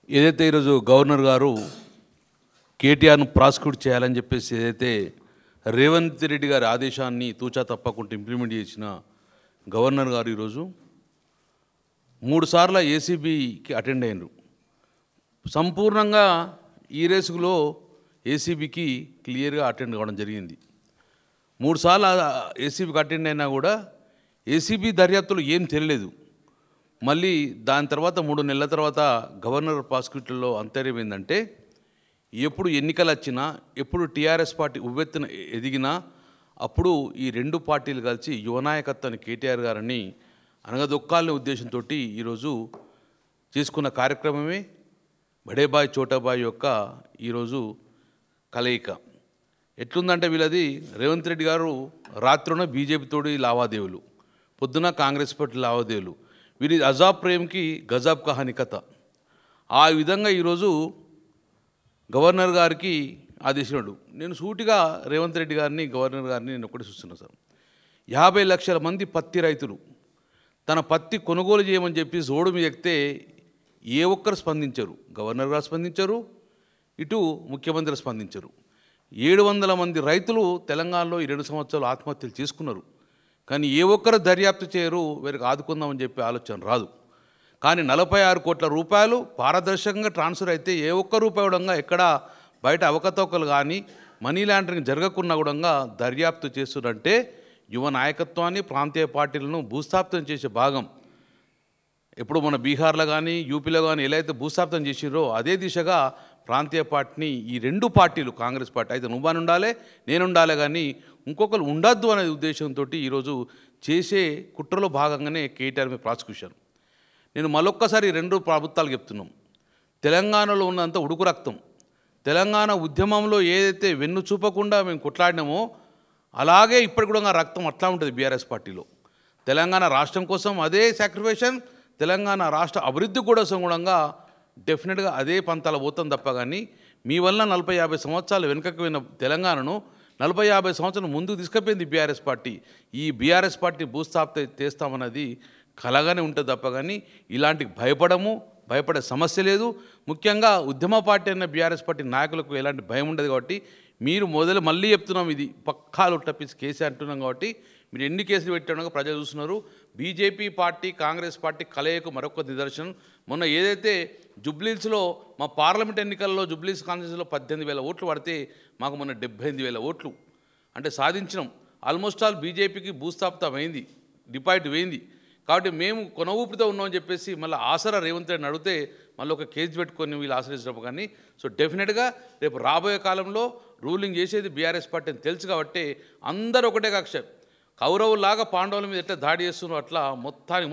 ఏదైతే ఈరోజు గవర్నర్ గారు కేటీఆర్ను ప్రాసిక్యూట్ చేయాలని చెప్పేసి ఏదైతే రేవంత్ రెడ్డి గారి ఆదేశాన్ని తూచా తప్పకుండా ఇంప్లిమెంట్ చేసిన గవర్నర్ గారు ఈరోజు 3 సార్లు ఏసీబీకి అటెండ్ అయినారు. సంపూర్ణంగా ఈ రేసులో ఏసీబీకి క్లియర్గా అటెండ్ కావడం జరిగింది. 3 సార్లు ఏసీబీకి అటెండ్ అయినా కూడా ఏసీబీ దర్యాప్తులో ఏం తెలియలేదు. మళ్ళీ దాని తర్వాత 3 నెలల తర్వాత గవర్నర్ ప్రాసిక్యూటర్లో అంతర్యం ఏంటంటే, ఎప్పుడు ఎన్నికలు వచ్చినా, ఎప్పుడు టీఆర్ఎస్ పార్టీ ఉవ్వెత్తున ఎదిగినా అప్పుడు ఈ 2 పార్టీలు కలిసి యువనాయకత్వాన్ని కేటీఆర్ గారిని అనగదొక్కాలనే ఉద్దేశంతో ఈరోజు చేసుకున్న కార్యక్రమమే బడేబాయ్ చోటాబాయ్ యొక్క ఈరోజు కలయిక. ఎట్లుందంటే వీళ్ళది రేవంత్ రెడ్డి గారు రాత్రిన బీజేపీతోటి లావాదేవీలు, పొద్దున కాంగ్రెస్ పార్టీ లావాదేవీలు, వీరి అజాబ్ ప్రేమ్కి గజాబ్ కహాని కథ. ఆ విధంగా ఈరోజు గవర్నర్ గారికి ఆదేశించాడు. నేను సూటిగా రేవంత్ రెడ్డి గారిని, గవర్నర్ గారిని నేను ఒకటి చూస్తున్నా సార్. 50 లక్షల మంది పత్తి రైతులు తన పత్తి కొనుగోలు చేయమని చెప్పి జోడు మీద ఎక్కితే ఏ ఒక్కరు స్పందించరు. గవర్నర్ గారు స్పందించరు, ఇటు ముఖ్యమంత్రి స్పందించరు. 700 మంది రైతులు తెలంగాణలో ఈ 2 సంవత్సరాలు ఆత్మహత్యలు చేసుకున్నారు. కానీ ఏ ఒక్కరు దర్యాప్తు చేయరు, వీరికి ఆదుకుందామని చెప్పి ఆలోచన రాదు. కానీ 46 కోట్ల రూపాయలు పారదర్శకంగా ట్రాన్స్ఫర్ అయితే ఏ ఒక్క రూపాయి కూడా ఎక్కడ బయట అవకతవకలు కానీ మనీ లాండరింగ్ జరగకున్నా కూడా దర్యాప్తు చేస్తున్నంటే యువ నాయకత్వాన్ని, ప్రాంతీయ పార్టీలను భూస్థాపితం చేసే భాగం. ఎప్పుడు మన బీహార్లో కానీ యూపీలో కానీ ఎలా అయితే భూస్థాపితం చేసిరో అదే దిశగా ప్రాంతీయ పార్టీని ఈ 2 పార్టీలు, కాంగ్రెస్ పార్టీ అయితే నువ్వని ఉండాలి, నేను ఉండాలి, కానీ ఇంకొకరు ఉండద్దు అనే ఉద్దేశంతో ఈరోజు చేసే కుట్రలో భాగంగానే కేటీఆర్ మీద ప్రాసిక్యూషన్. నేను మరొక్కసారి 2 ప్రభుత్వాలు చెప్తున్నాం. తెలంగాణలో ఉన్నంత ఉడుకు రక్తం, తెలంగాణ ఉద్యమంలో ఏదైతే వెన్ను చూపకుండా మేము కొట్లాడినామో అలాగే ఇప్పటికి కూడా రక్తం అట్లా ఉంటుంది బీఆర్ఎస్ పార్టీలో. తెలంగాణ రాష్ట్రం కోసం అదే సాక్రిఫికేషన్, తెలంగాణ రాష్ట్ర అభివృద్ధి కోసం కూడా డెఫినెట్గా అదే పంతాల పోతాం తప్ప. కానీ మీ వల్ల 40-50 సంవత్సరాలు వెనుకకు పోయిన తెలంగాణను 40-50 సంవత్సరాలు ముందుకు తీసుకుపోయింది బీఆర్ఎస్ పార్టీ. ఈ బీఆర్ఎస్ పార్టీ భూస్థాపిత చేస్తామన్నది కలగానే ఉంటుంది తప్ప. కానీ ఇలాంటి భయపడే సమస్య లేదు. ముఖ్యంగా ఉద్యమ పార్టీ అన్న బీఆర్ఎస్ పార్టీ నాయకులకు ఎలాంటి భయం ఉండదు. కాబట్టి మీరు మళ్ళీ చెప్తున్నాం, ఇది పక్కాలు టప్పించి కేసే అంటున్నాం. కాబట్టి మీరు ఎన్ని కేసులు పెట్టాడో ప్రజలు చూస్తున్నారు. బీజేపీ పార్టీ, కాంగ్రెస్ పార్టీ కలయిక మరొక నిదర్శనం. మొన్న ఏదైతే జుబ్లీస్లో మా పార్లమెంట్ ఎన్నికల్లో జుబ్లీస్ కాన్స్టిట్యూన్సీలో 18,000 ఓట్లు పడితే మాకు మొన్న 78,000 ఓట్లు అంటే సాధించినాం. ఆల్మోస్ట్ ఆల్ బీజేపీకి భూస్థాపితం అయింది, డిపాజిట్ పోయింది. కాబట్టి మేము కొన ఊపిరితో ఉన్నామని చెప్పేసి మళ్ళీ ఆసరా రేవంత్ రెడ్డిని అడిగితే మళ్ళీ ఒక కేసు పెట్టుకొని వీళ్ళు ఆశ్రయించడం. కానీ సో డెఫినెట్గా రేపు రాబోయే కాలంలో రూలింగ్ చేసేది బీఆర్ఎస్ పార్టీ అని తెలుసు. కాబట్టి అందరూ ఒకటే కక్ష, కౌరవులాగా పాండవుల మీద ఎట్లా దాడి చేస్తున్నారో అట్లా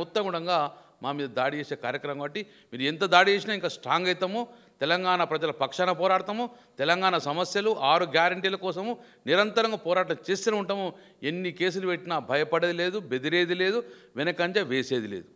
మొత్తం కూడా మా మీద దాడి చేసే కార్యక్రమం. కాబట్టి మీరు ఎంత దాడి చేసినా ఇంకా స్ట్రాంగ్ అవుతాము, తెలంగాణ ప్రజల పక్షాన పోరాడతాము, తెలంగాణ సమస్యలు 6 గ్యారంటీల కోసము నిరంతరంగా పోరాటం చేస్తూనే ఉంటాము. ఎన్ని కేసులు పెట్టినా భయపడేది లేదు, బెదిరేది లేదు, వెనకంజ వేసేది లేదు.